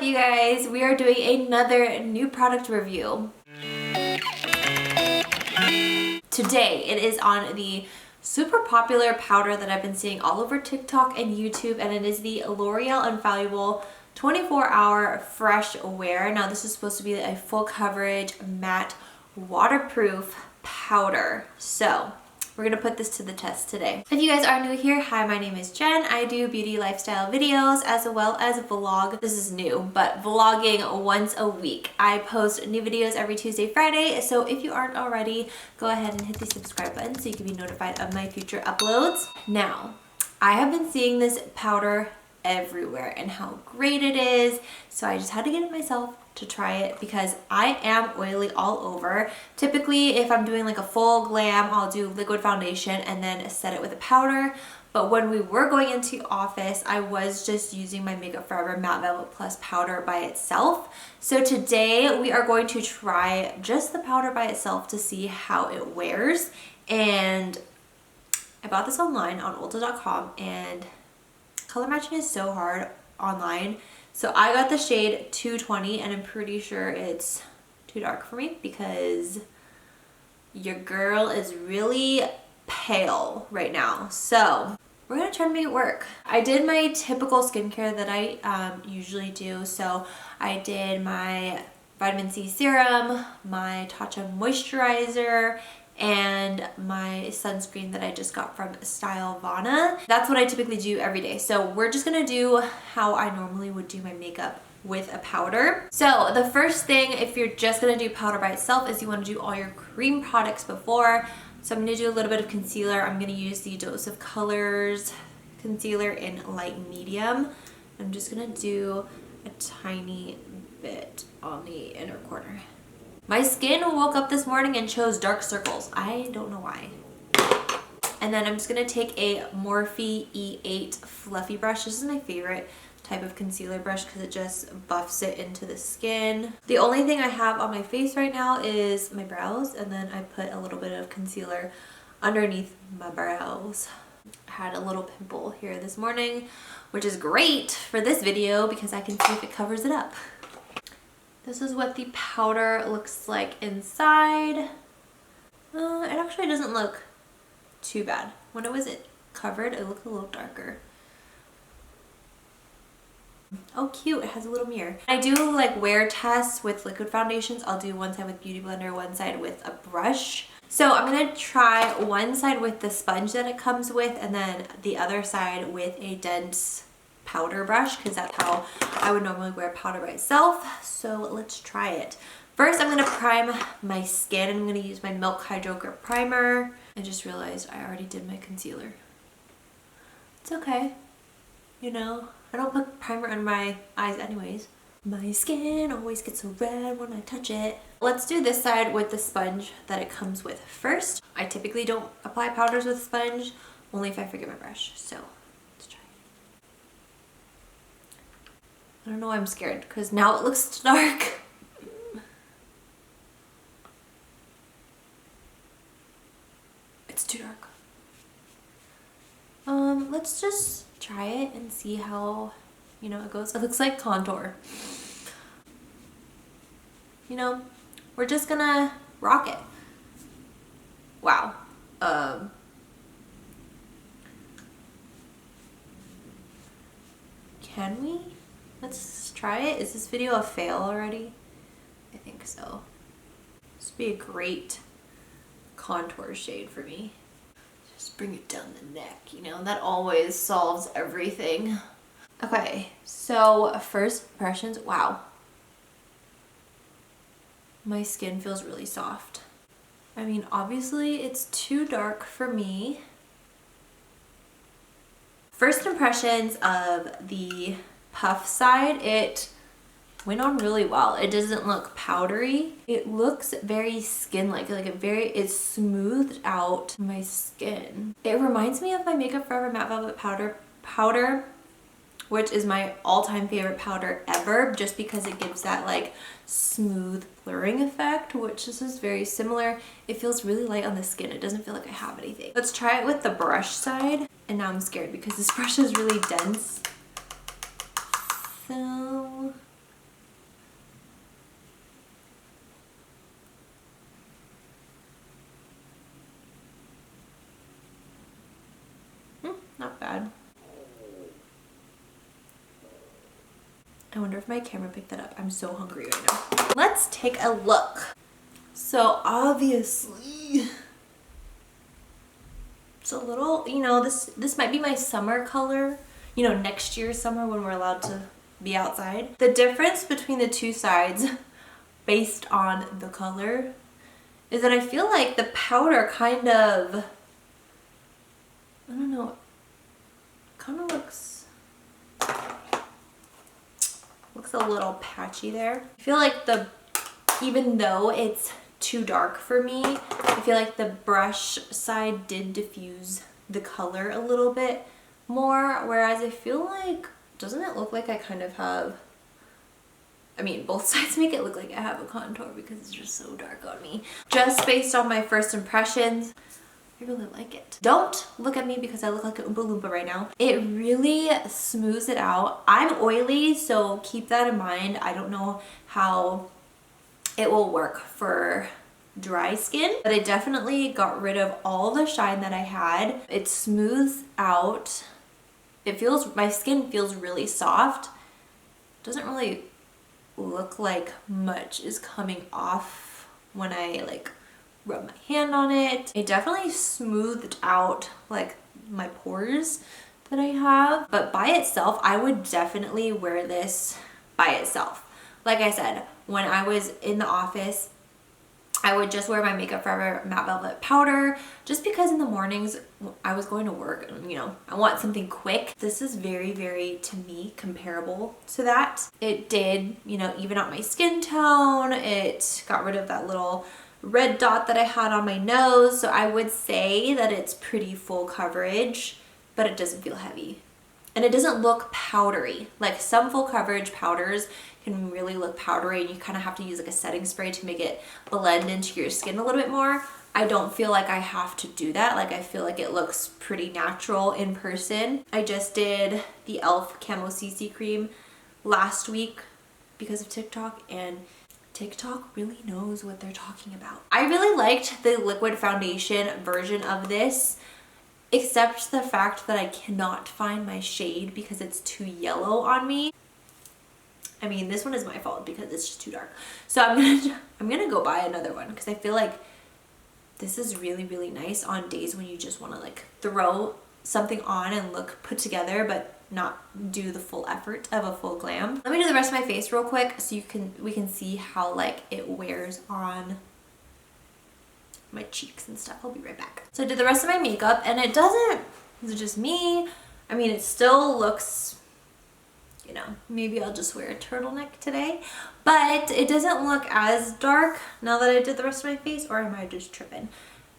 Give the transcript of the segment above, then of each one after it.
up, you guys? We are doing another new product review. Today, it is on the super popular powder that I've been seeing all over TikTok and YouTube, and it is the L'Oréal Infallible 24-hour fresh wear. Now, this is supposed to be a full coverage, matte, waterproof powder. So, we're gonna put this to the test today. If you guys are new here, hi, my name is Jen. I do beauty lifestyle videos as well as vlog. This is new, but vlogging once a week. I post new videos every Tuesday, Friday. So if you aren't already, go ahead and hit the subscribe button so you can be notified of my future uploads. Now, I have been seeing this powder everywhere and how great it is. So I just had to get it myself to try it because I am oily all over. Typically, if I'm doing like a full glam, I'll do liquid foundation and then set it with a powder. But when we were going into office, I was just using my Makeup Forever Matte Velvet Plus powder by itself. So today we are going to try just the powder by itself to see how it wears. And I bought this online on Ulta.com, and color matching is so hard online. So I got the shade 220, and I'm pretty sure it's too dark for me because your girl is really pale right now. So we're gonna try to make it work. I did my typical skincare that I usually do. So I did my vitamin C serum, my Tatcha moisturizer, and my sunscreen that I just got from Stylovana. That's what I typically do every day. So we're just gonna do how I normally would do my makeup with a powder. So the first thing, if you're just gonna do powder by itself, is you wanna do all your cream products before. So I'm gonna do a little bit of concealer. I'm gonna use the Dose of Colors concealer in light medium. I'm just gonna do a tiny bit on the inner corner. My skin woke up this morning and chose dark circles. I don't know why. And then I'm just gonna take a Morphe E8 fluffy brush. This is my favorite type of concealer brush because it just buffs it into the skin. The only thing I have on my face right now is my brows, and then I put a little bit of concealer underneath my brows. I had a little pimple here this morning, which is great for this video because I can see if it covers it up. This is what the powder looks like inside. It actually doesn't look too bad. When it was covered, it looked a little darker. Oh, cute, it has a little mirror. I do like wear tests with liquid foundations. I'll do one side with Beauty Blender, one side with a brush. So I'm gonna try one side with the sponge that it comes with, and then the other side with a dense powder brush, because that's how I would normally wear powder by itself. So let's try it. First, I'm gonna prime my skin. I'm gonna use my Milk Hydro Grip Primer. I just realized I already did my concealer. It's okay, you know, I don't put primer under my eyes anyways. My skin always gets so red when I touch it. Let's do this side with the sponge that it comes with first. I typically don't apply powders with sponge, only if I forget my brush, so let's try. I don't know why I'm scared, because now it looks dark. It's too dark. Let's just try it and see how, you know, it goes. It looks like contour. You know, we're just gonna rock it. Wow. Can we? Let's try it. Is this video a fail already? I think so. This would be a great contour shade for me. Just bring it down the neck, you know, that always solves everything. Okay, so first impressions, wow. My skin feels really soft. I mean, obviously it's too dark for me. First impressions of the puff side, it went on really well. It doesn't look powdery. It looks very skin-like, it's smoothed out my skin. It reminds me of my Makeup Forever Matte Velvet powder, which is my all-time favorite powder ever, just because it gives that like smooth blurring effect, which this is very similar. It feels really light on the skin. It doesn't feel like I have anything. Let's try it with the brush side. And now I'm scared because this brush is really dense. So I wonder if my camera picked that up. I'm so hungry right now. Let's take a look. So obviously, it's a little, you know, this might be my summer color, you know, next year's summer when we're allowed to be outside. The difference between the two sides based on the color is that I feel like the powder kind of, I don't know, kind of looks a little patchy there. I feel like even though it's too dark for me, I feel like the brush side did diffuse the color a little bit more, whereas I feel like, doesn't it look like I kind of have, I mean, both sides make it look like I have a contour because it's just so dark on me. Just based on my first impressions, I really like it. Don't look at me because I look like an Oompa Loompa right now. It really smooths it out. I'm oily, so keep that in mind. I don't know how it will work for dry skin, but it definitely got rid of all the shine that I had. It smooths out. My skin feels really soft. Doesn't really look like much is coming off when I like rub my hand on it. It definitely smoothed out like my pores that I have, but by itself, I would definitely wear this by itself. Like I said, when I was in the office, I would just wear my Makeup Forever Matte Velvet Powder just because in the mornings I was going to work and, you know, I want something quick. This is very, very, to me, comparable to that. It did, you know, even out my skin tone. It got rid of that little red dot that I had on my nose. So I would say that it's pretty full coverage, but it doesn't feel heavy. And it doesn't look powdery. Like some full coverage powders can really look powdery and you kind of have to use like a setting spray to make it blend into your skin a little bit more. I don't feel like I have to do that. Like I feel like it looks pretty natural in person. I just did the e.l.f. Camo CC cream last week because of TikTok, and TikTok really knows what they're talking about. I really liked the liquid foundation version of this, except the fact that I cannot find my shade because it's too yellow on me. I mean, this one is my fault because it's just too dark. So I'm gonna go buy another one because I feel like this is really, really nice on days when you just want to like throw something on and look put together, but not do the full effort of a full glam. Let me do the rest of my face real quick so we can see how like it wears on my cheeks and stuff. I'll be right back. So I did the rest of my makeup and it doesn't, is it just me? I mean, it still looks, you know, maybe I'll just wear a turtleneck today, but it doesn't look as dark now that I did the rest of my face, or am I just tripping?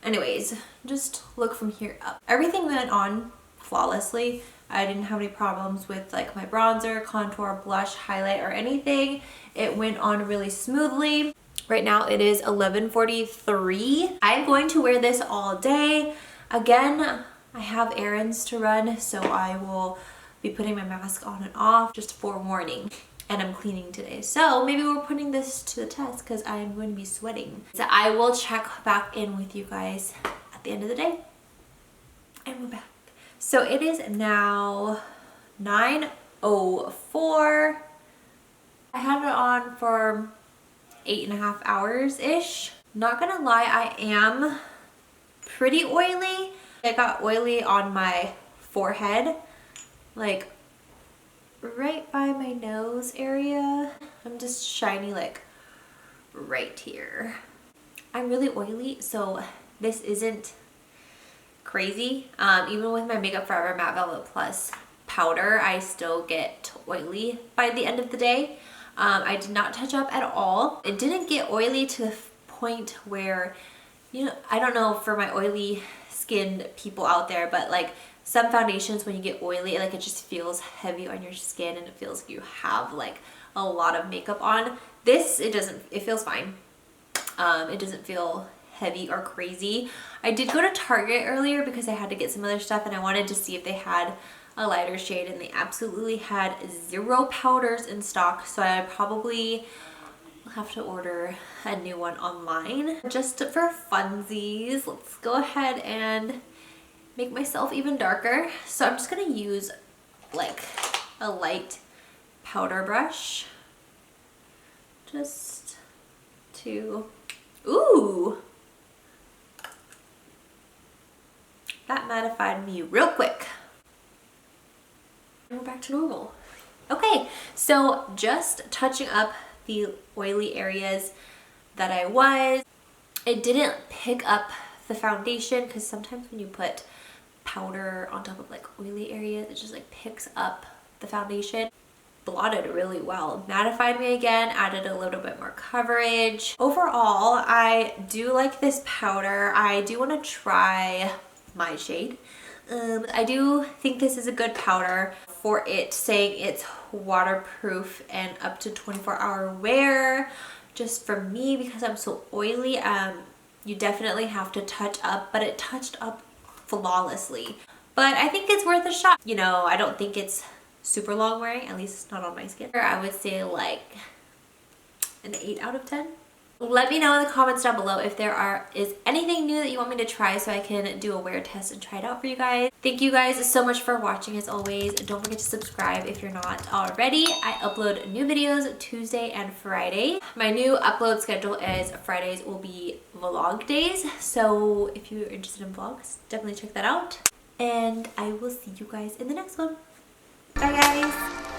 Anyways, just look from here up. Everything went on flawlessly. I didn't have any problems with like my bronzer, contour, blush, highlight, or anything. It went on really smoothly. Right now it is 11:43. I'm going to wear this all day. Again, I have errands to run, so I will be putting my mask on and off, just forewarning. And I'm cleaning today, so maybe we're putting this to the test because I'm going to be sweating. So I will check back in with you guys at the end of the day, and we're back. So it is now 9:04. I had it on for 8.5 hours-ish. Not gonna lie, I am pretty oily. I got oily on my forehead, like right by my nose area. I'm just shiny like right here. I'm really oily, so this isn't crazy. Even with my Makeup Forever Matte Velvet Plus powder, I still get oily by the end of the day. I did not touch up at all. It didn't get oily to the point where, you know, I don't know for my oily skinned people out there, but like some foundations, when you get oily, like it just feels heavy on your skin and it feels like you have like a lot of makeup on. This, it doesn't, it feels fine. It doesn't feel heavy or crazy. I did go to Target earlier because I had to get some other stuff and I wanted to see if they had a lighter shade, and they absolutely had 0 powders in stock, so I probably will have to order a new one online. Just for funsies, let's go ahead and make myself even darker. So I'm just gonna use like a light powder brush just to, ooh, that mattified me real quick. And we're back to normal. Okay, so just touching up the oily areas that I was. It didn't pick up the foundation because sometimes when you put powder on top of like oily areas, it just like picks up the foundation. Blotted really well. Mattified me again, added a little bit more coverage. Overall, I do like this powder. I do want to try my shade. I do think this is a good powder for it saying it's waterproof and up to 24-hour wear. Just for me, because I'm so oily, you definitely have to touch up, but it touched up flawlessly. But I think it's worth a shot. You know, I don't think it's super long wearing, at least not on my skin. I would say like an 8 out of 10. Let me know in the comments down below if there is anything new that you want me to try so I can do a wear test and try it out for you guys. Thank you guys so much for watching as always. Don't forget to subscribe if you're not already. I upload new videos Tuesday and Friday. My new upload schedule is Fridays will be vlog days. So if you're interested in vlogs, definitely check that out. And I will see you guys in the next one. Bye guys!